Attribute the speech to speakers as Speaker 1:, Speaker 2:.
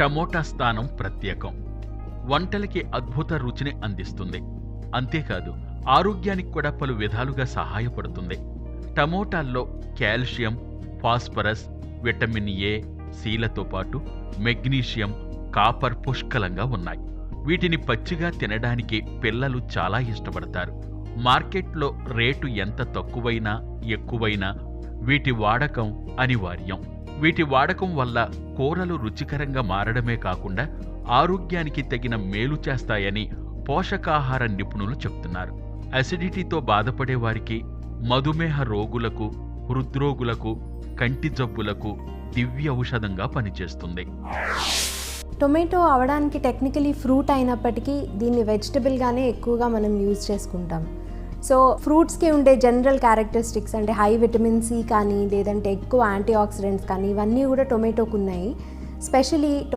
Speaker 1: Tomato స్థానం ప్రత్యేకం. వంటలకి అద్భుత రుచిని అందిస్తుంది. అంతేకాదు ఆరోగ్యానికి కూడా పలు విధాలుగా సహాయపడుతుంది. టమోటాల్లో కాల్షియం, ఫాస్ఫరస్, విటమిన్ ఏ, సిలతో పాటు మెగ్నీషియం, కాపర్ పుష్కలంగా ఉన్నాయి. వీటిని పచ్చిగా తినడానికి పిల్లలు చాలా ఇష్టపడతారు. మార్కెట్లో రేటు ఎంత తక్కువైనా ఎక్కువైనా వీటి వాడకం అనివార్యం. వీటి వాడకం వల్ల కూరలు రుచికరంగా మారడమే కాకుండా ఆరోగ్యానికి తగిన మేలు చేస్తాయని పోషకాహార నిపుణులు చెప్తున్నారు. అసిడిటీతో బాధపడే వారికి, మధుమేహ రోగులకు, హృద్రోగులకు, కంటి జబ్బులకు దివ్య ఔషధంగా పనిచేస్తుంది.
Speaker 2: టొమాటో అవడానికి టెక్నికలీ ఫ్రూట్ అయినప్పటికీ దీన్ని వెజిటబుల్గానే ఎక్కువగా మనం యూజ్ చేసుకుంటాం. సో ఫ్రూట్స్కి ఉండే జనరల్ క్యారెక్టరిస్టిక్స్ అంటే హై విటమిన్ సి కానీ లేదంటే ఎక్కువ యాంటీ ఆక్సిడెంట్స్ కానీ ఇవన్నీ కూడా టొమాటోకు ఉన్నాయి. స్పెషలీ